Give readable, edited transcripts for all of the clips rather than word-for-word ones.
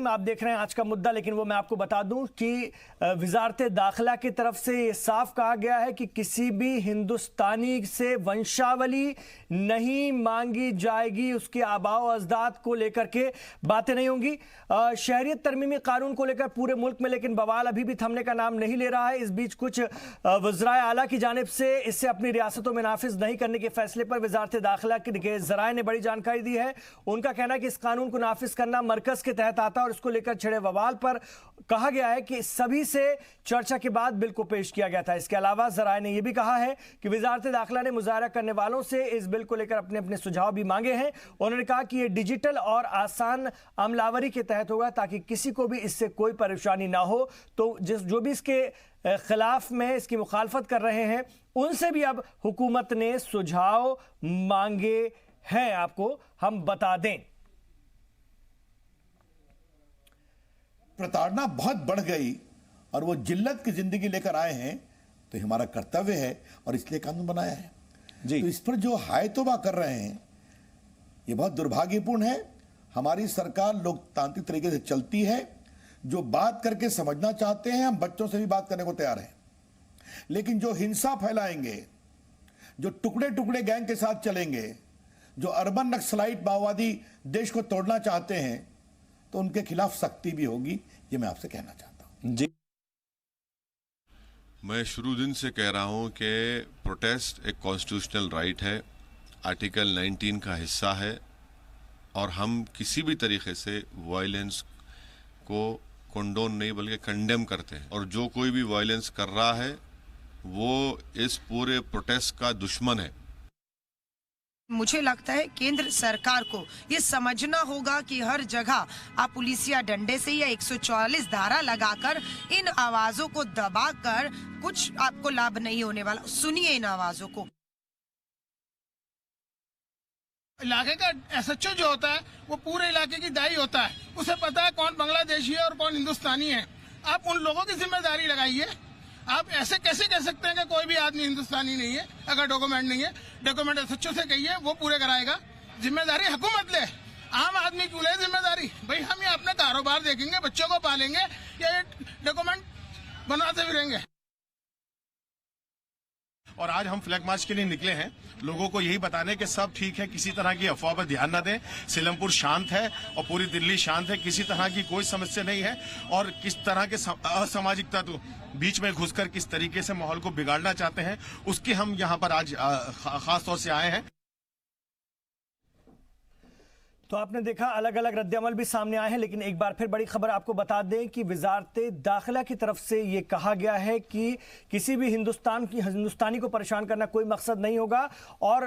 आप देख रहे हैं आज का मुद्दा, लेकिन वो मैं आपको बता दूं कि वजारत दाखिला की तरफ से ये साफ कहा गया है कि किसी भी हिंदुस्तानी से वंशावली नहीं मांगी जाएगी, उसके आबाओ अजदाद को लेकर के बातें नहीं होंगी। शहरियत तरमीमी कानून को लेकर पूरे मुल्क में लेकिन बवाल अभी भी थमने का नाम नहीं ले रहा है। इस बीच कुछ वज़राए आला की जानिब से इसे अपनी रियासतों में नाफिज नहीं करने के फैसले पर वजारत दाखिला के ज़राए ने बड़ी जानकारी दी है। उनका कहना है कि इस कानून को नाफिज करना मरकज के तहत आता है और इसको लेकर छिड़े बवाल पर कहा गया है कि सभी से चर्चा के बाद बिल को पेश किया गया था। इसके अलावा ज़राए ने यह भी कहा है कि वजारत दाखिला ने मुजाहरा करने वालों से इस बिल को लेकर अपने अपने सुझाव भी मांगे हैं। उन्होंने कहा कि यह डिजिटल और आसान अमलावरी के तहत होगा ताकि किसी को भी इससे कोई परेशानी ना हो। तो जो भी इसके खिलाफ में इसकी मुखालफत कर रहे हैं उनसे भी अब हुकूमत ने सुझाव मांगे हैं। आपको हम बता दें, प्रताड़ना बहुत बढ़ गई और वो जिल्लत की जिंदगी लेकर आए हैं, तो हमारा कर्तव्य है और इसलिए कानून बनाया है जी। तो इस पर जो हाय तौबा कर रहे हैं ये बहुत दुर्भाग्यपूर्ण है। हमारी सरकार लोकतांत्रिक तरीके से चलती है। जो बात करके समझना चाहते हैं, हम बच्चों से भी बात करने को तैयार हैं, लेकिन जो हिंसा फैलाएंगे, जो टुकड़े टुकड़े गैंग के साथ चलेंगे, जो अर्बन नक्सलाइट माओवादी देश को तोड़ना चाहते हैं, तो उनके खिलाफ सख्ती भी होगी। ये मैं आपसे कहना चाहता हूं जी। मैं शुरू दिन से कह रहा हूं कि प्रोटेस्ट एक कॉन्स्टिट्यूशनल राइट है, आर्टिकल 19 का हिस्सा है और हम किसी भी तरीके से वायलेंस को कंडोन नहीं बल्कि कंडेम करते हैं। और जो कोई भी वायलेंस कर रहा है वो इस पूरे प्रोटेस्ट का दुश्मन है। मुझे लगता है केंद्र सरकार को ये समझना होगा कि हर जगह आप पुलिसिया डंडे से या 144 धारा लगाकर इन आवाजों को दबाकर कुछ आपको लाभ नहीं होने वाला। सुनिए इन आवाजों को। इलाके का एसएचओ जो होता है वो पूरे इलाके की दाई होता है, उसे पता है कौन बांग्लादेशी है और कौन हिंदुस्तानी है। आप उन लोगों की जिम्मेदारी लगाइए। आप ऐसे कैसे कह सकते हैं कि कोई भी आदमी हिंदुस्तानी नहीं है अगर डॉक्यूमेंट नहीं है? डॉक्यूमेंट एसएचओ से कहिए, वो पूरे कराएगा। जिम्मेदारी हुकूमत ले, आम आदमी क्यों ले जिम्मेदारी? भाई हम ये अपना कारोबार देखेंगे, बच्चों को पालेंगे या डॉक्यूमेंट बनवाते फिरेंगे? और आज हम फ्लैग मार्च के लिए निकले हैं, लोगों को यही बताने कि सब ठीक है, किसी तरह की अफवाह पर ध्यान न दें। सीलमपुर शांत है और पूरी दिल्ली शांत है, किसी तरह की कोई समस्या नहीं है। और किस तरह के असामाजिक तत्व बीच में घुसकर किस तरीके से माहौल को बिगाड़ना चाहते हैं, उसके हम यहाँ पर आज खास तौर से आए हैं। तो आपने देखा अलग अलग रद्द-ए-अमल भी सामने आए हैं, लेकिन एक बार फिर बड़ी खबर आपको बता दें कि वजारत दाखिला की तरफ से ये कहा गया है कि किसी भी हिंदुस्तानी को परेशान करना कोई मकसद नहीं होगा और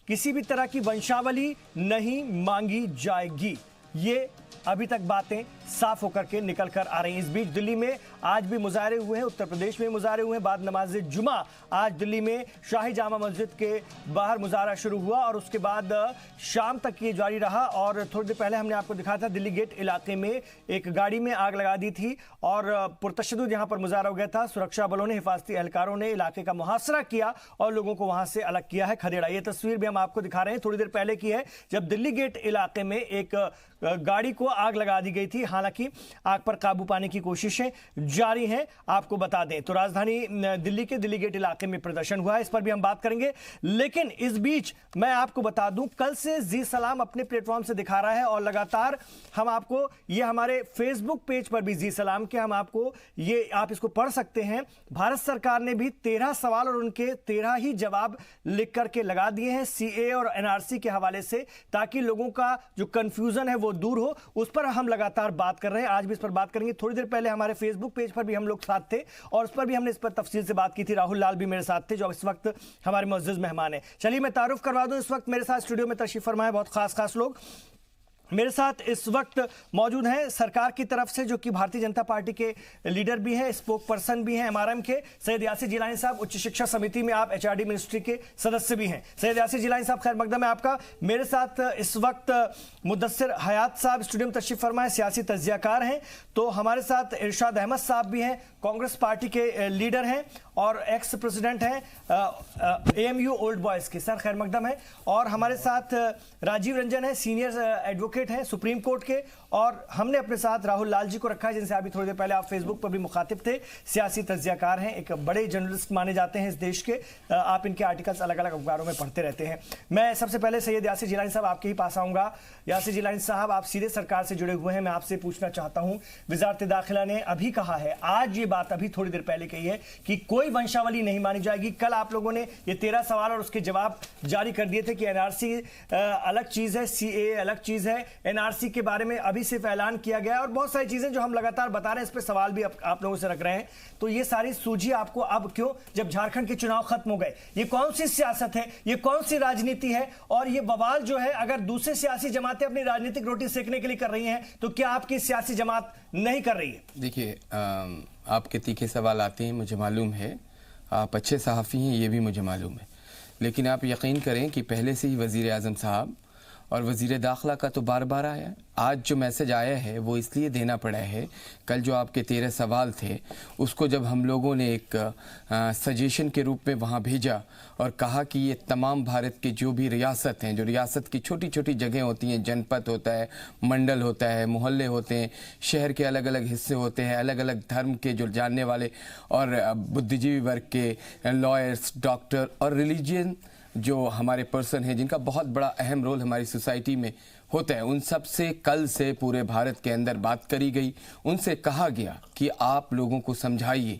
किसी भी तरह की वंशावली नहीं मांगी जाएगी। ये अभी तक बातें साफ होकर के निकल कर आ रही हैं। इस बीच दिल्ली में आज भी मुजाहरे हुए हैं, उत्तर प्रदेश में मुजाहरे हुए हैं। बाद नमाज जुमा आज दिल्ली में शाही जामा मस्जिद के बाहर मुजाहरा शुरू हुआ और उसके बाद शाम तक ये जारी रहा। और थोड़ी देर पहले हमने आपको दिखाया था दिल्ली गेट इलाके में एक गाड़ी में आग लगा दी थी और पुरतशद्दुद यहाँ पर मुजाहरा हो गया था। सुरक्षा बलों ने, हिफाजती एहलकारों ने इलाके का मुहासरा किया और लोगों को वहां से अलग किया है, खदेड़ा। ये तस्वीर भी हम आपको दिखा रहे हैं, थोड़ी देर पहले की है, जब दिल्ली गेट इलाके में एक गाड़ी को आग लगा दी गई थी। हालांकि आग पर काबू पाने की कोशिशें जारी हैं। आपको बता दें तो राजधानी दिल्ली के दिल्ली गेट इलाके में प्रदर्शन हुआ है, इस पर भी हम बात करेंगे। लेकिन इस बीच मैं आपको बता दूं, कल से जी सलाम अपने प्लेटफॉर्म से दिखा रहा है और लगातार हम आपको ये हमारे फेसबुक पेज पर भी जी सलाम के हम आपको ये आप इसको पढ़ सकते हैं। भारत सरकार ने भी 13 सवाल और उनके 13 ही जवाब लिख करके लगा दिए हैं सीए और एनआरसी के हवाले से, ताकि लोगों का जो कंफ्यूजन है वो दूर हो। उस पर हम लगातार बात कर रहे हैं, आज भी इस पर बात करेंगे। थोड़ी देर पहले हमारे फेसबुक पेज पर भी हम लोग साथ थे और उस पर भी हमने इस पर तफसील से बात की थी। राहुल लाल भी मेरे साथ थे जो इस वक्त हमारे मुअज़्ज़ज़ मेहमान हैं। चलिए मैं तारुफ करवा दूं, इस वक्त मेरे साथ स्टूडियो में तशरीफ फरमा है बहुत खास लोग। मेरे साथ इस वक्त मौजूद हैं सरकार की तरफ से, जो कि भारतीय जनता पार्टी के लीडर भी हैं, स्पोक पर्सन भी हैं एमआरएम के, सैयद यासिर जिलानी साहब। उच्च शिक्षा समिति में आप एचआरडी मिनिस्ट्री के सदस्य भी हैं। सैयद यासिर जिलानी साहब, खैर मकदम है आपका। मेरे साथ इस वक्त मुदस्सिर हयात साहब स्टूडियो में तशरीफ फरमाए, सियासी तज्जियाकार हैं। तो हमारे साथ इरशाद अहमद साहब भी हैं, कांग्रेस पार्टी के लीडर हैं और एक्स प्रेसिडेंट हैं एएमयू ओल्ड बॉयज के। सर खैर मकदम है। और हमारे साथ राजीव रंजन है, सीनियर एडवोकेट एडवोकेट हैं सुप्रीम कोर्ट के, और हमने अपने साथ राहुल लाल जी को रखा है, जिनसे अभी थोड़ी देर पहले आप फेसबुक पर भी मुखातिब थे। सियासी तज्जियाकार हैं, एक बड़े जर्नलिस्ट माने जाते हैं इस देश के। आप इनके आर्टिकल्स अलग अलग अखबारों में पढ़ते रहते हैं। मैं सबसे पहले सैयद यासिर जिलानी साहब आपके ही पास आऊंगा। यासिर जिलानी साहब, आप सीधे सरकार से जुड़े हुए हैं, मैं आपसे पूछना चाहता हूं, वजारत दाखिला ने अभी कहा है, आज ये बात अभी थोड़ी देर पहले कही है कि कोई वंशावली नहीं मानी जाएगी। कल आप लोगों ने ये 13 सवाल और उसके जवाब जारी कर दिए थे कि एनआरसी अलग चीज है, सीएए अलग चीज है। एनआरसी के बारे में अभी सिर्फ ऐलान किया गया और बहुत सारी चीजें जो हम लगातार बता रहे हैं, इस पर सवाल भी आप लोगों से रख रहे हैं। तो ये सारी सूझी आपको अब क्यों, जब झारखंड के चुनाव खत्म हो गए? ये कौन सी सियासत है, ये कौन सी राजनीति है? और ये बवाल जो है, अगर दूसरे सियासी जमातें अपनी राजनीतिक रोटी सेकने के लिए कर रही हैं, तो क्या आपकी सियासी जमात नहीं कर रही है? देखिए, आपके तीखे सवाल आते हैं, मुझे मालूम है, आप अच्छे सहाफ़ी हैं, ये भी मुझे मालूम है। लेकिन आप यकीन करें कि पहले से ही वज़ीर आज़म साहब और वज़ीर दाखिला का तो बार बार आया। आज जो मैसेज आया है वो इसलिए देना पड़ा है, कल जो आपके 13 सवाल थे उसको जब हम लोगों ने एक सजेशन के रूप में वहाँ भेजा और कहा कि ये तमाम भारत के जो भी रियासत हैं, जो रियासत की छोटी छोटी जगह होती हैं, जनपद होता है, मंडल होता है, मोहल्ले होते हैं, शहर के अलग अलग हिस्से होते हैं, अलग अलग धर्म के जो जानने वाले और बुद्धिजीवी वर्ग के, लॉयर्स, डॉक्टर और रिलीजियन जो हमारे पर्सन हैं जिनका बहुत बड़ा अहम रोल हमारी सोसाइटी में होता है, उन सब से कल से पूरे भारत के अंदर बात करी गई। उनसे कहा गया कि आप लोगों को समझाइए,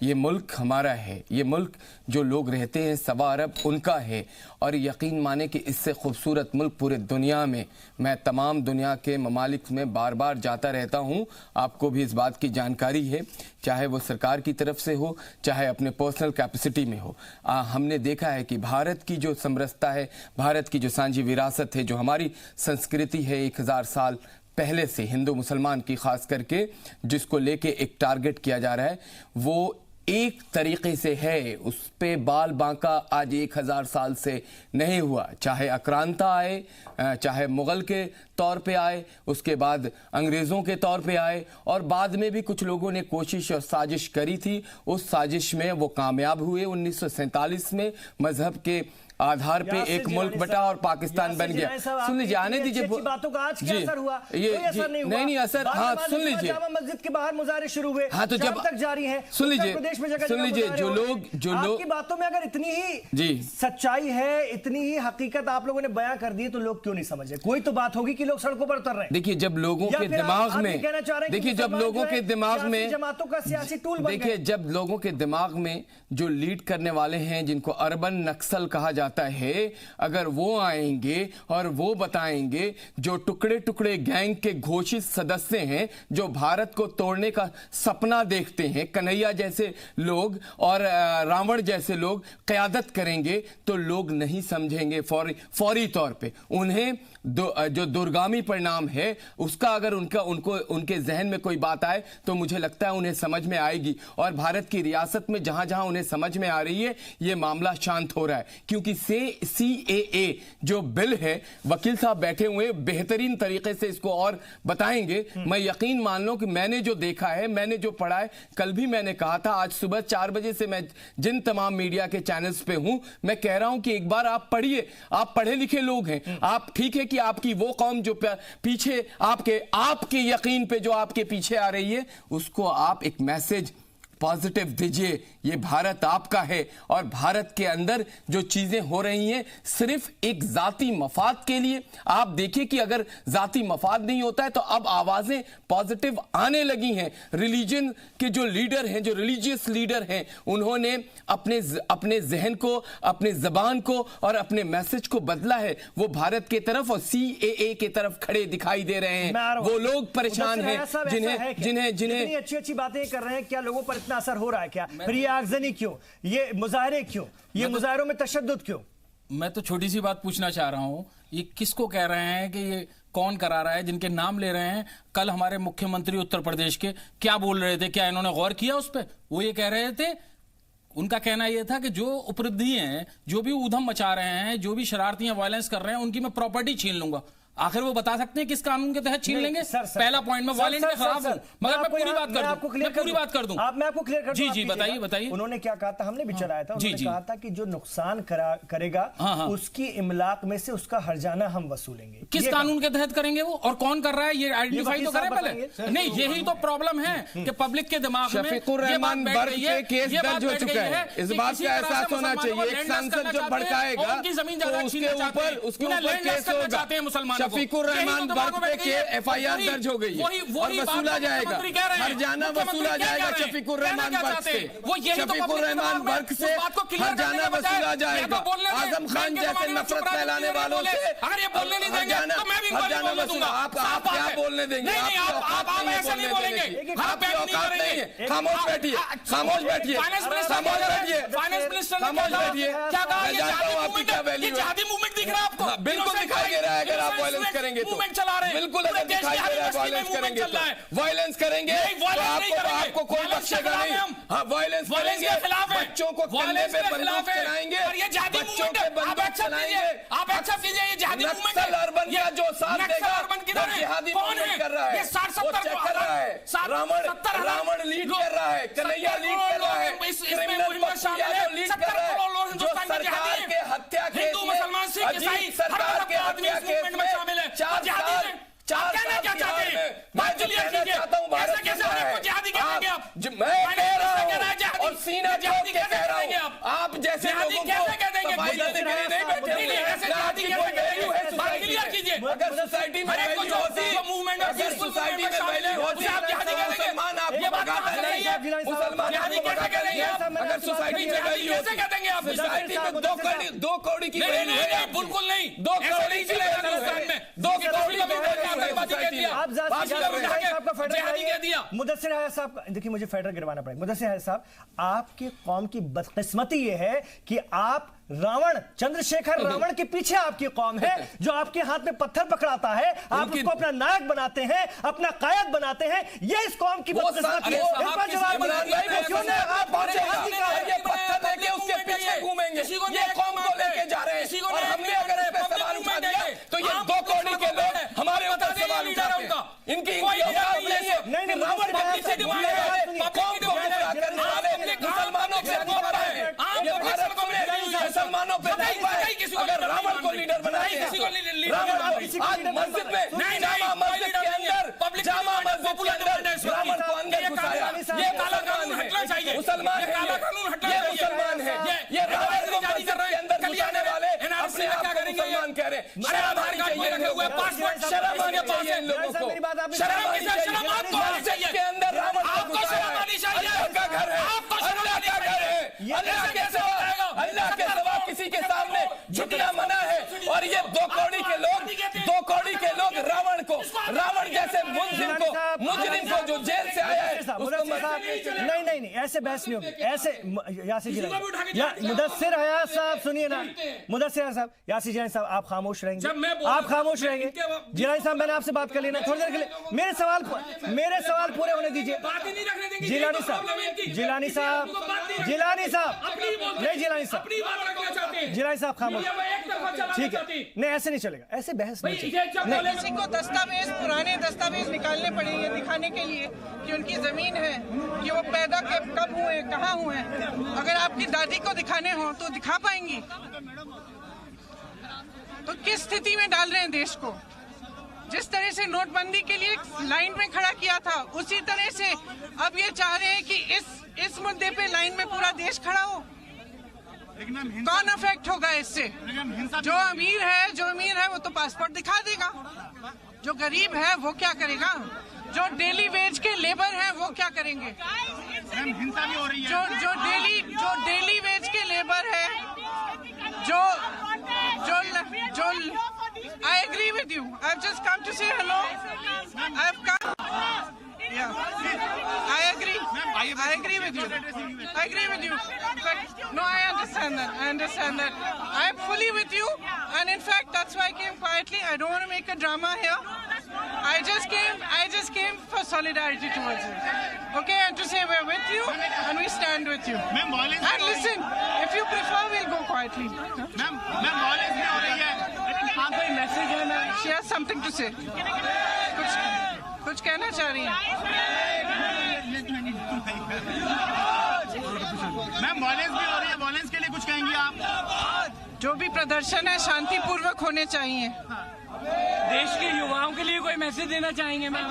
ये मुल्क हमारा है, ये मुल्क जो लोग रहते हैं 1.25 अरब उनका है, और यकीन माने कि इससे खूबसूरत मुल्क पूरे दुनिया में, मैं तमाम दुनिया के ममालिक में बार बार जाता रहता हूँ, आपको भी इस बात की जानकारी है, चाहे वो सरकार की तरफ से हो, चाहे अपने पर्सनल कैपेसिटी में हो। हमने देखा है कि भारत की जो समरसता है, भारत की जो सांझी विरासत है, जो हमारी संस्कृति है 1000 साल पहले से हिंदू मुसलमान की खास करके, जिसको लेके एक टारगेट किया जा रहा है, वो एक तरीके से है, उस पे बाल बांका आज 1000 साल से नहीं हुआ। चाहे आक्रांता आए, चाहे मुगल के तौर पे आए, उसके बाद अंग्रेज़ों के तौर पे आए, और बाद में भी कुछ लोगों ने कोशिश और साजिश करी थी। उस साजिश में वो कामयाब हुए। 1947 में मजहब के आधार पे एक मुल्क बटा और पाकिस्तान बन गया। सुन लीजिए, आने दीजिए बातों का आज क्या असर हुआ? ये नहीं असर, हाँ सुन लीजिए, मस्जिद के बाहर मुजाहरे शुरू हुए, हाँ तो जब तक जारी है, सुन लीजिए जो लोग आपकी बातों में अगर इतनी ही सच्चाई है, इतनी ही हकीकत आप लोगों ने बयां कर दी, तो लोग क्यों नहीं समझे? कोई तो बात होगी कि लोग सड़कों पर उतर रहे हैं। देखिए, जब लोगों के दिमाग में, देखिए जब लोगों के दिमाग में, जमातों का सियासी टूल, देखिए जब लोगों के दिमाग में जो लीड करने वाले हैं, जिनको अर्बन नक्सल कहा जाता है, अगर वो आएंगे और वो बताएंगे, जो टुकड़े टुकड़े गैंग के घोषित सदस्य हैं, जो भारत को तोड़ने का सपना देखते हैं, कन्हैया जैसे लोग और रावण जैसे लोग क़यादत करेंगे, तो लोग नहीं समझेंगे फौरी तौर पे। उन्हें जो दुर्गामी परिणाम है उसका अगर उनके जहन में कोई बात आए, तो मुझे लगता है उन्हें समझ में आएगी। और भारत की रियासत में जहां जहां उन्हें समझ में आ रही है, ये मामला शांत हो रहा है, क्योंकि CAA जो बिल है, वकील साहब बैठे हुए बेहतरीन तरीके से इसको और बताएंगे। मैं यकीन मान लो कि मैंने जो देखा है, मैंने जो पढ़ा है, कल भी मैंने कहा था, आज सुबह 4 बजे से मैं जिन तमाम मीडिया के चैनल्स पे हूं, मैं कह रहा हूं कि एक बार आप पढ़िए। आप पढ़े लिखे लोग हैं, आप ठीक है कि आपकी वो कौम जो पीछे आपके यकीन पे जो आपके पीछे आ रही है, उसको आप एक मैसेज पॉजिटिव दीजिए। ये भारत आपका है, और भारत के अंदर जो चीजें हो रही हैं सिर्फ एक जाती मफाद के लिए। आप देखिए कि अगर जाती मफाद नहीं होता है तो अब आवाजें पॉजिटिव आने लगी हैं। रिलीजन के जो लीडर हैं, जो रिलीजियस लीडर हैं, उन्होंने अपने जहन को, अपने जबान को और अपने मैसेज को बदला है। वो भारत के तरफ और CAA के तरफ खड़े दिखाई दे रहे हैं। वो लोग परेशान हैं जिन्हें अच्छी बातें कर रहे हैं। क्या लोगों पर इतना असर हो रहा है? क्या फिर ये आगजनी क्यों, ये मुजाहरे क्यों, ये मुजाहरों में तशद्दुद क्यों? मैं तो छोटी सी बात पूछना चाह रहा हूं, ये किसको कह रहे हैं कि ये कौन करा रहा है, जिनके नाम ले रहे हैं? कल हमारे मुख्यमंत्री उत्तर प्रदेश के क्या बोल रहे थे? क्या इन्होंने गौर किया उस पर? वो ये कह रहे थे, उनका कहना यह था कि जो उपद्रवी हैं, जो भी ऊधम मचा रहे हैं, जो भी शरारती वायलेंस कर रहे हैं, उनकी मैं प्रॉपर्टी छीन लूंगा। आखिर वो बता सकते हैं किस कानून के तहत छीन लेंगे? पहला पॉइंट में वायलेंट के खिलाफ हूं, मगर मैं पूरी बात कर दूं, मैं पूरी बात कर दूं। मैं आपको क्लियर कर दूं। जी बताइए बताइए। उन्होंने क्या कहा था, हमने भी चलाया था, उन्होंने कहा था कि जो नुकसान करेगा उसकी इमलाक में से उसका हर्जाना हम वसूलेंगे। किस कानून के तहत करेंगे वो, और कौन कर रहा है, ये आइडेंटिफाई तो करें पहले। नहीं, यही तो प्रॉब्लम है कि पब्लिक के दिमाग में शफीकुर रहमान बर्क पे केस दर्ज हो चुका है। इस बात का एहसास होना चाहिए। एक सांसद जो भड़काएगा तो उसके ऊपर केस होगा। शफीकुर रहमान बर्क पे FIR दर्ज हो गई है और वसूला जाएगा, हर्जाना वसूला जाएगा शफीकुर रहमान बर्क से। शफीकुर रहमान बर्क से हर्जाना वसूला जाएगा। आजम खान जैसे नफरत फैलाने वालों से हर्जाना वसूला। आप क्या बोलने देंगे? आपकी औकात नहीं है। खामोश बैठिए, खामोश बैठिए, खामोश बैठिए, खामोश बैठिए। मैं जानता हूँ आपकी क्या वैल्यू है। मूवमेंट दिख रहा है आपको? बिल्कुल दिखाई दे रहा है। अगर आप वायलेंस करेंगे तो बिल्कुल, अगर दिखाई दे रहा है वायलेंस करेंगे तो वायलेंस करेंगे तो आपको कोई बख्शेगा नहीं। हाँ, वायलेंस करेंगे, बच्चों को कल्ले पे बंदूक चलाएंगे, बच्चों पे बंदूक चलाएंगे। आप एक्सेप्ट कीजिए, ये जिहादी मूवमेंट नक्सल अर्बन का जो साथ देगा वो जिहादी मूवमेंट कर रहा है, वो चेक कर रहा है। रावण लीड कर रहा है, कन्हैया लीड कर रहा है, क्रिमिनल पक्षियां लीड कर रहा है। जो सरकार के हत्या केस में, अजीत सरकार के हत्या केस में 4 साल मैं कहना चाहता हूँ भारत मैं कह रहा हूँ और सीना ठोक के कह रहा हूँ, आप जैसे लोगों को सफाई देने के लिए नहीं बैठे हुए हैं। आपकी कोई वैल्यू है सोसाइटी में? अगर सोसाइटी में वैल्यू होती, अगर सोसाइटी में वैल्यू होती, मुसलमान आपको भगाता नहीं, मुसलमान आपको भगाता नहीं। अगर सोसाइटी में वैल्यू होती, सोसाइटी में 2 कौड़ी की वैल्यू है। बिल्कुल नहीं, 2 कौड़ी की वैल्यू है, 2 कौड़ी की वैल्यू है। मुदस्सिर हयात साहब, देखिए मुझे फेडरल गिरवाना पड़ेगा। मुदस्सिर हयात साहब, आपकी कौम की बदकिस्मती ये है कि आप रावण, चंद्रशेखर रावण के पीछे आपकी कौम है, जो आपके हाथ में पत्थर पकड़ाता है, आप उसको अपना नायक बनाते हैं, अपना कायद बनाते हैं। ये इस कौम की बदकिस्मती है। इस पर जवाब क्यों नहीं? आप पत्थर लेके उसके पीछे घूमेंगे, ये कौम को लेके जा रहे हैं। और हमने अगर इस पर सवाल उठा दिया तो ये 2 कौड़ी के लोग हमारे ऊपर सवाल उठाते हैं। इनकी औकात नहीं है। रावण कौम को गुमराह करने वाले मुसलमानों से बहुत है। ये भारत में मुसलमानों पे नहीं पाए। अगर रावण को लीडर बनाते हैं, रावण आज मस्जिद में, जामा मस्जिद के अंदर, जामा मस्जिद के अंदर रावण को अंदर घुसाया। ये मुसलमान है, मुसलमान है, ये मुसलमान है। ये रावण को मस्जिद के अंदर घुसाने वाले अपने आप को मुसलमान कह रहे हैं। शर्म आनी चाहिए इन लोगों को, शर्म आनी चाहिए इन लोगों को, शर्म आनी चाहिए। मस्जिद के अंदर रावण को घुसाया है। अल्लाह का घर है, अल्लाह का घर है। अल्लाह के सिवा किसी के सामने झुकना मना है। और ये 2 कौड़ी के लोग रावण जैसे मुजरिम को जो जेल से आया है उसको नहीं, ऐसे बहस नहीं होगी। ऐसे यासिर जिलानी, मुदस्सिर हयात साहब सुनिए ना, मुदस्सिर हयात साहब, यासिर जिलानी साहब आप खामोश रहेंगे, आप खामोश रहेंगे। जिलानी साहब, मैंने आपसे बात कर लेना थोड़ी देर के लिए, मेरे सवाल पूरे होने दीजिए। जिलानी साहब, खामोश, ठीक है? नहीं, ऐसे नहीं चलेगा, ऐसे बहस नहीं चलेगा। किसी को दस्तावेज, पुराने दस्तावेज निकालने पड़ेंगे दिखाने के लिए कि उनकी जमीन है, कि वो पैदा कब हुए, कहाँ हुए। अगर आपकी दादी को दिखाने हो तो दिखा पाएंगी? तो किस स्थिति में डाल रहे हैं देश को? जिस तरह से नोटबंदी के लिए लाइन में खड़ा किया था, उसी तरह से अब ये चाह रहे हैं कि इस मुद्दे पे लाइन में पूरा देश खड़ा हो। कौन अफेक्ट होगा इससे? जो अमीर है वो तो पासपोर्ट दिखा देगा, जो गरीब है वो क्या करेगा? जो डेली वेज के लेबर हैं वो क्या करेंगे? हिंसा भी हो रही है। जो डेली वेज के लेबर है, जो I agree with you. I've just come to say hello. I've come. Yeah. I agree with you. But no, I understand that. I'm fully with you. And in fact, that's why I came quietly. I don't want to make a drama here. I just came for solidarity towards it. Okay, and to say we're with you and we stand with you. And listen, if you prefer, we'll go quietly. Ma'am, violence नहीं हो रही है। हाँ कोई message है ना, she has something to say. कुछ कहना चाह रही हैं? मैम वायलेंस भी हो रही है, वायलेंस के लिए कुछ कहेंगी आप? जो भी प्रदर्शन है शांतिपूर्वक होने चाहिए. देश के युवाओं के लिए कोई मैसेज देना चाहेंगे मैम?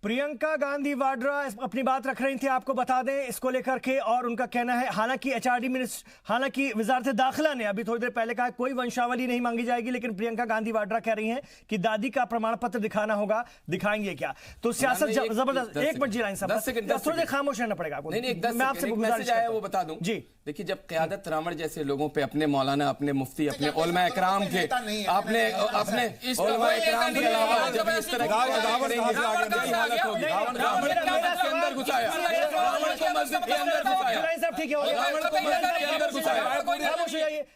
प्रियंका गांधी वाड्रा अपनी बात रख रही थी, आपको बता दें इसको लेकर के, और उनका कहना है हालांकि हालांकि वजारत दाखिला ने अभी थोड़ी देर पहले कहा कोई वंशावली नहीं मांगी जाएगी, लेकिन प्रियंका गांधी वाड्रा कह रही हैं कि दादी का प्रमाण पत्र दिखाना होगा. दिखाएंगे क्या? तो सियासत जबरदस्त. एक मिनट जी लाइन साहब, थोड़ी देर खामोश रहना पड़ेगा. मैं आपसे गुजारिश है वो बता दूं जी. देखिए, जब क़यादत रावण जैसे लोगों पे अपने मौलाना, अपने मुफ्ती, अपने उलमा इकराम के अपने उलमा इकराम के अलावा जब इस तरह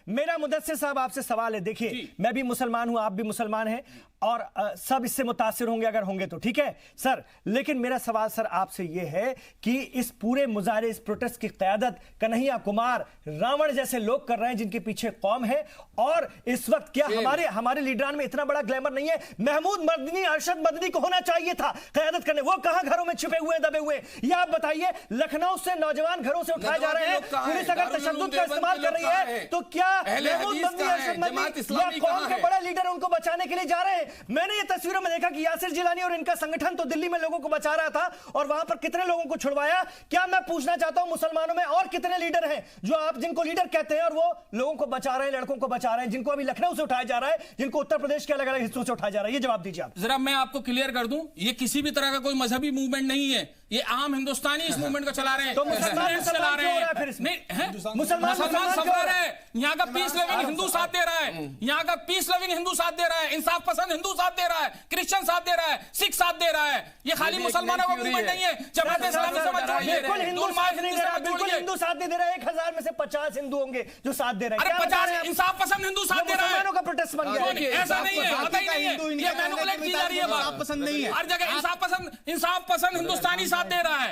मेरा मुदस्सिर साहब आपसे सवाल है. देखिए, मैं भी मुसलमान हूं, आप भी मुसलमान हैं, और सब इससे मुतासिर होंगे अगर होंगे तो ठीक है सर. लेकिन मेरा सवाल सर आपसे यह है कि इस पूरे मुजाहरे, इस प्रोटेस्ट की क़यादत कन्हैया कुमार, रावण जैसे लोग कर रहे हैं जिनके पीछे कौम है, और इस वक्त क्या हमारे लीडरान में इतना बड़ा ग्लैमर नहीं है? महमूद मदनी, अरशद मदनी को होना चाहिए था क़यादत करने. वो कहां घरों में छिपे हुए, दबे हुए? ये आप बताइए. लखनऊ से नौजवान घरों से उठाए जा रहे हैं, पुलिस अगर तशद्दुद का इस्तेमाल कर रही है तो क्या महमूद मदनी, अरशद मदनी या कौम के बड़े लीडर उनको बचाने के लिए जा रहे हैं? मैंने ये तस्वीरों में देखा कि यासिर जिलानी और इनका संगठन तो दिल्ली में लोगों को बचा रहा था, और वहां पर कितने लोगों को छुड़वाया. क्या मैं पूछना चाहता हूं, मुसलमानों में और कितने लीडर हैं जो आप जिनको लीडर कहते हैं और वो लोगों को बचा रहे हैं, लड़कों को बचा रहे हैं, जिनको अभी लखनऊ से उठाया जा रहा है, जिनको उत्तर प्रदेश के अलग अलग हिस्सों से उठाया जा रहा है? ये जवाब दीजिए आप. जरा मैं आपको क्लियर कर दूं, ये किसी भी तरह का कोई मजहबी मूवमेंट नहीं है. ये आम हिंदुस्तानी इस मूवमेंट को चला रहे हैं. तो मुसलमान चला रहे हैं. फिर मुसलमान सफर है. यहाँ का पीस लविंग हिंदू साथ दे रहा है. यहाँ का पीस लविंग हिंदू साथ दे रहा है. इंसाफ पसंद हिंदू साथ दे रहा है. क्रिश्चियन साथ दे रहा है. सिख साथ दे रहा है. ये खाली मुसलमानों का मूवमेंट नहीं है. जमात इस्लामी समझ जाइए. बिल्कुल हिंदू साथ नहीं दे रहा. बिल्कुल हिंदू साथ नहीं दे रहा. 1000 में से 50 हिंदू होंगे जो साथ दे रहे हैं. अरे 50 इंसाफ पसंद हिंदू साथ दे रहा है. मुसलमानों का प्रोटेस्ट बन गया. ऐसा नहीं है, पता ही नहीं है. ये मैनिपुलेट की जा रही है बात. पसंद नहीं है. हर जगह इंसाफ पसंद हिंदुस्तानी साथ दे रहा है.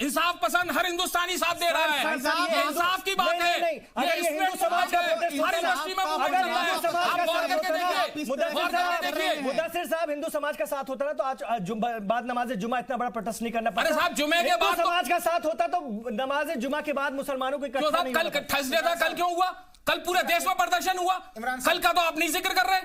इंसाफ पसंद हर हिंदुस्तानी साथ दे रहा है. इंसाफ की बात है. अगर ये हिंदू समाज का प्रोटेस्ट हर यूनिवर्सिटी में अगर हिंदू समाज का गौर करके देखिए. मुदस्सिर साहब, हिंदू समाज का साथ होता ना तो आज बाद नमाज जुमा इतना बड़ा प्रोटेस्ट नहीं करना पड़ता. अरे साहब, जुमे के बाद समाज का साथ होता तो नमाज जुमा के बाद मुसलमानों को इकट्ठा नहीं. कल थर्सडे था, कल क्यों हुआ? कल पूरे देश में प्रदर्शन हुआ. कल का तो आप नहीं जिक्र कर रहे.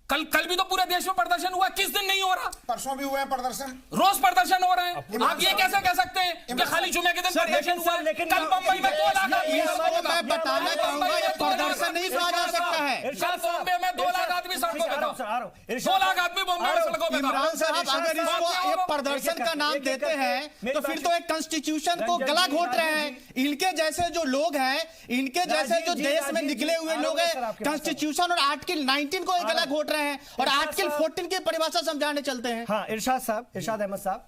कल भी तो पूरे देश में प्रदर्शन हुआ. किस दिन नहीं हो रहा? परसों भी हुए हैं प्रदर्शन. रोज प्रदर्शन हो रहे हैं. आप ये कैसे कह सकते हैं कि खाली जुमे के दिन प्रदर्शन हुआ? कल मुंबई में 2 लाख आदमी, मैं बताना चाहूंगा ये प्रदर्शन नहीं कहा जा सकता है. कल बॉम्बे में 2 लाख आदमी सड़कों पे था. 2 लाख आदमी बॉम्बे में सड़कों पे था. इमरान साहब, अगर इसको ये प्रदर्शन का नाम देते हैं तो फिर तो एक कॉन्स्टिट्यूशन को गला घोट रहे हैं. इनके जैसे जो लोग हैं, इनके जैसे जो देश में निकले हुए लोग हैं, कॉन्स्टिट्यूशन और आर्टिकल 19 को गला घोट रहे हैं और आर्टिकल 14 की परिभाषा समझाने चलते हैं. हाँ, इरशाद अहमद साहब,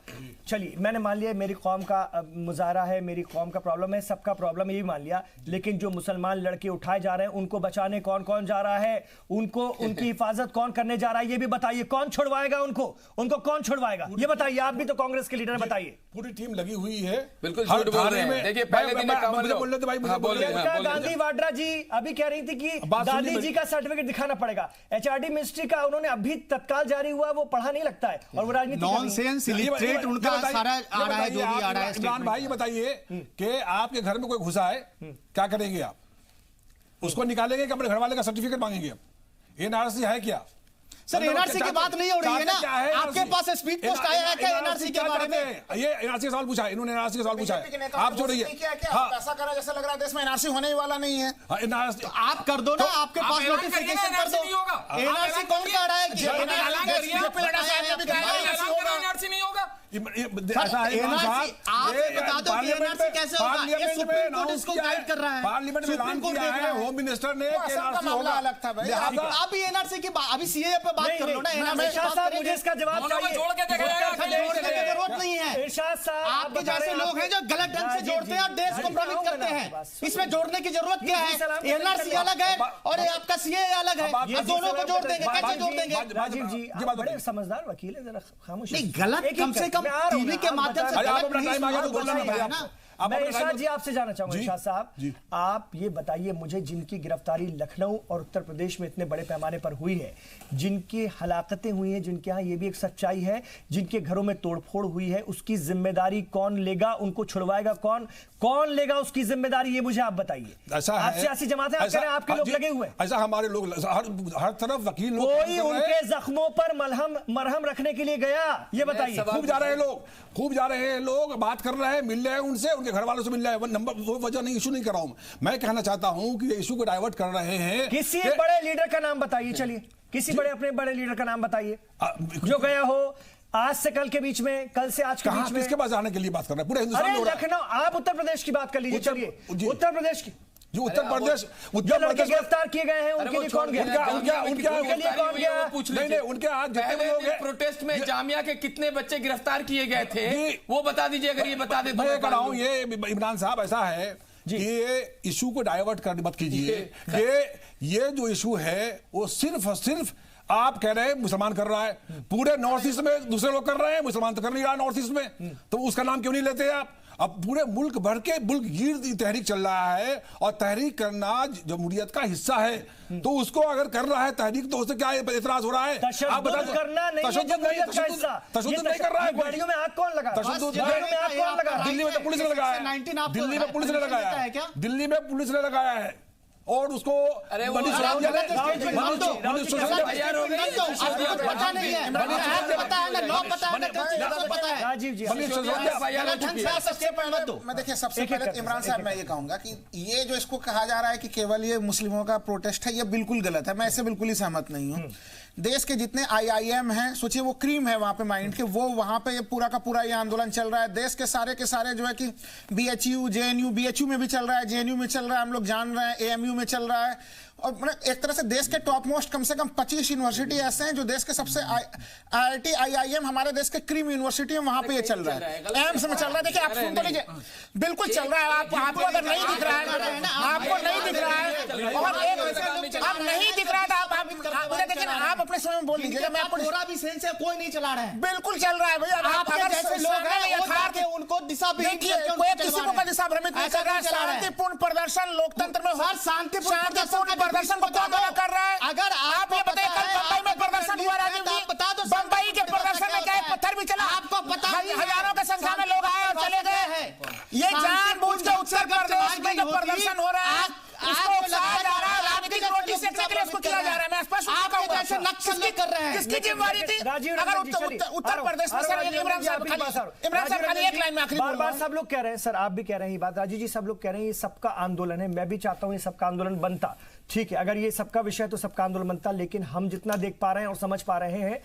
चलिए मैंने मान लिया मेरी कौम का मुजाहरा है, मेरी कौम का प्रॉब्लम है, सबका प्रॉब्लम यही मान लिया. लेकिन जो मुसलमान लड़के उठाए जा रहे हैं उनको बचाने कौन कौन जा रहा है? उनकी हिफाजत कौन करने जा रहा है? ये भी बताइए. कौन छुड़वाएगा उनको कौन छुड़वाएगा? ये बताइए. आप भी तो कांग्रेस के लीडर, बताइए. पूरी टीम लगी हुई है. बिल्कुल झूठ बोल रहे हैं. देखिए, पहले दिन प्रियंका गांधी वाड्रा जी अभी कह रही थी कि दादी जी का सर्टिफिकेट दिखाना पड़ेगा. HRD मिनिस्ट्री का उन्होंने अभी तत्काल जारी हुआ, वो पढ़ा नहीं लगता है, और वो राजनीति नॉनसेंस इलिटरेट उनका सारा आ रहा है, जो भी आ रहा है. इमरान भाई, ये बताइए कि आपके घर में कोई घुसा है, क्या करेंगे आप? उसको निकालेंगे कि अपने घर वाले का सर्टिफिकेट मांगेंगे? आप एनआरसी है क्या? सर, एनआरसी की बात नहीं हो रही है ना. आपके पास स्पीड पोस्ट आया है क्या एनआरसी के बारे में? ये एनआरसी का सवाल पूछा है इन्होंने. एनआरसी का सवाल पूछा है. आप जो रही है ऐसा करा जैसा लग रहा है देश में एनआरसी होने ही वाला नहीं है. एनआरसी आप कर दो ना. आपके पास नोटिफिकेशन कर दो. एनआरसी कौन कह रहा है कि एनआरसी नहीं होगा? ऐसा है आप बता दो कि एनआरसी कैसे होगा? ये सुप्रीम कोर्ट इसको गाइड कर रहा है. पार्लियामेंट में ऐलान किया है होम मिनिस्टर ने कि एनआरसी होगा. अलग था भाई. अभी एनआरसी की अभी सीए पे बात कर लो ना. इरशाद साहब, मुझे इसका जवाब चाहिए. जोड़ के जरूरत नहीं है. इरशाद साहब, आपके जैसे लोग हैं जो गलत ढंग से जोड़ते हैं और देश को भ्रमित करते हैं. इसमें जोड़ने की जरूरत क्या है? एनआरसी अलग है और आपका सीए अलग है. दोनों को जोड़ देंगे, कैसे जोड़ देंगे? राजीव जी बड़े समझदार वकील है, जरा खामोश. नहीं, गलत कम से कम टीवी के माध्यम से आप अपना टाइम आ गया तो बोलना ना. मैं इरशाद जी आपसे जानना चाहूंगा, इरशाद साहब आप ये बताइए मुझे, जिनकी गिरफ्तारी लखनऊ और उत्तर प्रदेश में इतने बड़े पैमाने पर हुई है, जिनकी हलाकतें हुई हैं, जिनके यहाँ ये भी एक सच्चाई है, जिनके घरों में तोड़फोड़ हुई है, उसकी जिम्मेदारी कौन लेगा? उनको छुड़वाएगा कौन? कौन लेगा उसकी जिम्मेदारी? ये मुझे आप बताइए। ऐसा आप सियासी जमात है, आप कह रहे हैं आपके लोग लगे हुए, ऐसा हमारे लोग हर तरफ वकील लोग, कोई उनके जख्मों पर मरहम रखने के लिए गया? ये बताइए। खूब जा रहे हैं लोग, खूब जा रहे हैं लोग, बात कर रहे हैं, मिल रहे हैं उनसे, उनके घर वालों से मिल रहे हैं। नंबर वो वजह नहीं, इशू नहीं कर रहा हूं मैं कहना चाहता हूं कि ये इशू को डाइवर्ट कर रहे हैं। किसी बड़े लीडर का नाम बताइए, चलिए किसी अपने बड़े लीडर का नाम बताइए जो गया हो आज से कल के बीच में, कल से आज के बीच में। किसके पास जाने के लिए बात कर रहे हैं? पूरे हिंदुस्तान में हो रहा है। लखनऊ, आप उत्तर प्रदेश की बात कर लीजिए, चलिए उत्तर प्रदेश की, जो उत्तर प्रदेश गिरफ्तार किए गए हैं उनके लिए कौन गया? उनके लिए कौन गया? नहीं, उनके आज जितने भी लोग हैं प्रोटेस्ट में जामिया के कितने बच्चे गिरफ्तार किए गए थे वो बता दीजिए, अगर ये बता दे। मैं कह रहा हूं ये इमरान साहब ऐसा है कि ये इशू को डाइवर्ट कर मत कीजिए। ये जो इशू है वो सिर्फ और सिर्फ आप कह रहे हैं मुसलमान कर रहा है, पूरे नॉर्थ ईस्ट में दूसरे लोग कर रहे हैं, मुसलमान तो कर नहीं रहा नॉर्थ ईस्ट में, तो उसका नाम क्यों नहीं लेते आप? अब पूरे मुल्क भर के मुल्क गिर तहरीक चल रहा है और तहरीक करना जमहूरियत का हिस्सा है, तो उसको अगर कर रहा है तहरीक तो उससे क्या इतराज हो रहा है? आप करना नहीं, तशद्दुद नहीं कर रहा है। गाड़ियों में आग कौन लगा? तशद्दुद दिल्ली में तो पुलिस ने लगाया है, दिल्ली में पुलिस ने लगाया है, दिल्ली में पुलिस ने लगाया है और उसको मैं देखिए सबसे पहले इमरान साहब मैं ये कहूंगा कि ये जो इसको कहा जा रहा है कि केवल ये मुस्लिमों का प्रोटेस्ट है, ये बिल्कुल गलत है। मैं इससे बिल्कुल ही सहमत नहीं हूँ। देश के जितने IIM हैं, सोचिए वो क्रीम है वहां पे माइंड के, वो वहां पे पूरा का पूरा ये आंदोलन चल रहा है। देश के सारे जो है कि BHU JNU, BHU में भी चल रहा है, JNU में चल रहा है, हम लोग जान रहे हैं, AMU में चल रहा है। और मतलब एक तरह से देश के टॉप मोस्ट कम से कम 25 यूनिवर्सिटी ऐसे हैं जो देश के सबसे IIT IIM हमारे देश के क्रीम यूनिवर्सिटी है, वहां पे ये चल रहा है। एम्स में चल रहा है, देखिए आप सुन तो लीजिए, बिल्कुल चल रहा है। आपको अगर नहीं दिख रहा है, आपको नहीं दिख रहा है और आप नहीं दिख रहा है तो आप देखिए ना, आप अपने समय में बोल लीजिएगा। मैं आपको भी सेंस है, कोई नहीं चला रहा है, बिल्कुल चल रहा है भैया। आप अगर जैसे लोग हैं उनको दिशा कोई किसी को दिशा भ्रमित नहीं कर रहा है। शांतिपूर्ण प्रदर्शन लोकतंत्र में हर शांतिपूर्ण प्रदर्शन को क्या कर रहा है? अगर आप ये बताइए, कल बंबई में प्रदर्शन हुआ, राजीव जी, बता दो बंबई के प्रदर्शन में क्या पत्थर भी चला? आपको पता है? हजारों की संख्या में लोग आए और चले गए। ये जानबूझ के उत्तर प्रदेश में जो प्रदर्शन हो रहा है इसको उकसाया जा रहा है, राजनीतिक रोटी सेकने के लिए इसको किया जा रहा है। मैं स्पष्ट नक्सली कर रहे हैं, किसकी जिम्मेदारी थी? अगर उत्तर प्रदेश में सर इमरान साहब खाली एक लाइन में आखिरी बार सब लोग कह रहे हैं, सर आप भी कह रहे हैं ये बात, राजीव जी सब लोग कह रहे हैं ये सबका आंदोलन है। मैं भी चाहता हूं ये सबका आंदोलन बनता, ठीक है, अगर ये सबका विषय तो सबका आंदोलन बनता, लेकिन हम जितना देख पा रहे हैं और समझ पा रहे हैं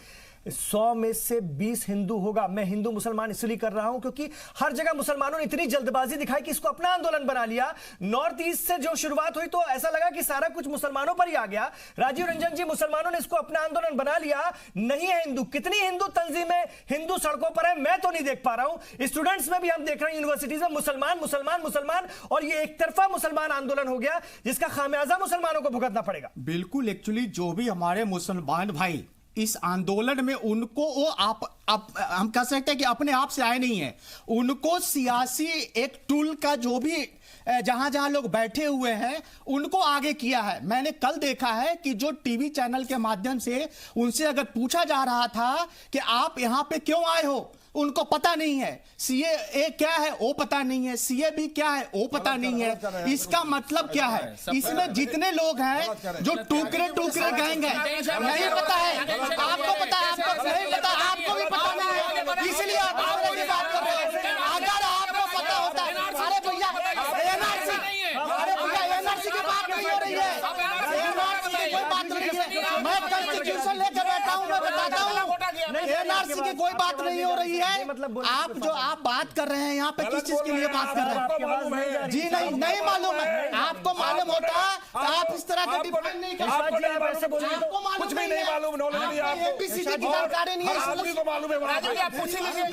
100 में से 20 हिंदू होगा। मैं हिंदू मुसलमान इसलिए कर रहा हूं क्योंकि हर जगह मुसलमानों ने इतनी जल्दबाजी दिखाई कि इसको अपना आंदोलन बना लिया। नॉर्थ ईस्ट से जो शुरुआत हुई तो ऐसा लगा कि सारा कुछ मुसलमानों पर ही आ गया। राजीव रंजन जी, मुसलमानों ने इसको अपना आंदोलन बना लिया, नहीं है हिंदू। कितनी हिंदू तंजीमें हिंदू सड़कों पर है मैं तो नहीं देख पा रहा हूं। स्टूडेंट्स में भी हम देख रहे हैं यूनिवर्सिटीज में मुसलमान मुसलमान मुसलमान, और ये एक तरफा मुसलमान आंदोलन हो गया जिसका खामियाजा मुसलमानों को भुगतना पड़ेगा। बिल्कुल, एक्चुअली जो भी हमारे मुसलमान भाई इस आंदोलन में, उनको वो हम कह सकते हैं कि अपने आप से आए नहीं है, उनको सियासी एक टूल का जो भी जहां जहां लोग बैठे हुए हैं उनको आगे किया है। मैंने कल देखा है कि जो टीवी चैनल के माध्यम से उनसे अगर पूछा जा रहा था कि आप यहां पे क्यों आए हो, उनको पता नहीं है। CAA क्या है वो पता नहीं है, CAB क्या है वो पता नहीं है। इसका मतलब क्या है? इसमें जितने लोग हैं जो टुकड़े टुकड़े गैंग हैं, नहीं पता है, आपको पता है, आपको नहीं पता, आपको भी पता नहीं है, इसलिए आप बात कर रहे हैं। अगर आपको पता होता, अरे भैया NRC की बात नहीं हो रही है, NRC की कोई बात नहीं है। मैं कॉन्स्टिट्यूशन लेकर बैठा हूं, मैं बताता हूं NRC की कोई बात नहीं हो रही है। आप जो आप बात कर रहे हैं यहाँ पे किस चीज के लिए बात कर रहे हैं? जी नहीं मालूम है। आपको मालूम होता तो आप इस तरह का डिफाइन नहीं कर सकते। आपको कुछ भी नहीं मालूम, नॉलेज नहीं है, ABCD की जानकारी नहीं है, आदमी को मालूम है। राजीव जी आप पूछ लीजिए,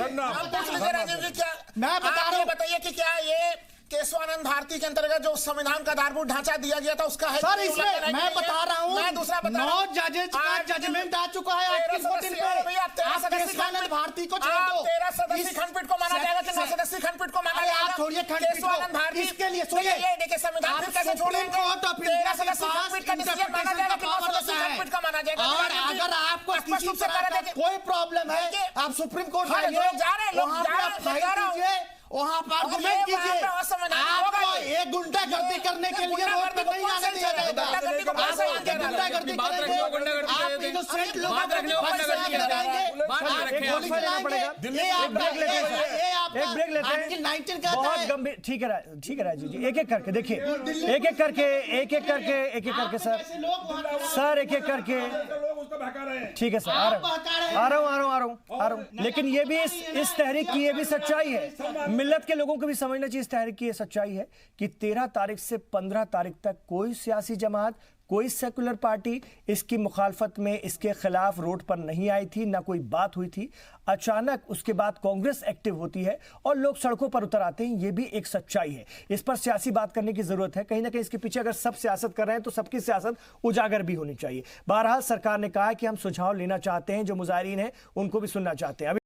राजीव जी क्या मैं बता रहा हूँ, बताइए कि क्या ये केशवानंद भारती के अंतर्गत जो संविधान का आधारभूत ढांचा दिया गया था उसका है सर इसमें मैं बता रहा हूँ, मैं दूसरा बता रहा 9 जजेज का जजमेंट आ चुका है आपकी वोटिंग पे। आप केशवानंद भारती को छोड़ दो, 13 सदस्यीय खंडपीठ को माना जाएगा कि 9 सदस्यीय खंडपीठ को माना जाएगा? आप छोड़िए खंडपीठ को, इसके लिए सुनिए, देखिए संविधान फिर कैसे छोड़ेंगे? 13 सदस्यीय खंडपीठ का डिसीजन माना जाएगा कि 9 सदस्यीय खंडपीठ का माना जाएगा? और अगर आपको किसी तरह का कोई प्रॉब्लम है, आप सुप्रीम कोर्ट जाइए, वहां पे आप फाइल कीजिए, वहां पर आर्गुमेंट कीजिए। आपको एक गुंडागर्दी करने के लिए रोड पे नहीं आने दिया जाएगा। गुंडागर्दी करेंगे, आप इनोसेंट लोगों को पैसे लगाएंगे, गोली चलाएंगे, ये आप एक ब्रेक लेते हैं। आर्टिकल 19 का बहुत गंभीर, ठीक है राजीव जी, एक एक करके देखिए, एक एक करके सर एक एक करके, ठीक है सर, आ रहा हूँ। लेकिन ये भी इस तहरीक की ये भी सच्चाई है, मिल्लत के लोगों को भी समझना चाहिए इस तहरीक की ये सच्चाई है कि 13 तारीख से 15 तारीख तक कोई सियासी जमात, कोई सेकुलर पार्टी इसकी मुखालफत में, इसके खिलाफ रोड पर नहीं आई थी, ना कोई बात हुई थी। अचानक उसके बाद कांग्रेस एक्टिव होती है और लोग सड़कों पर उतर आते हैं, ये भी एक सच्चाई है। इस पर सियासी बात करने की जरूरत है, कहीं ना कहीं इसके पीछे अगर सब सियासत कर रहे हैं तो सबकी सियासत उजागर भी होनी चाहिए। बहरहाल सरकार ने कहा है कि हम सुझाव लेना चाहते हैं, जो मुजाहिरीन हैं उनको भी सुनना चाहते हैं।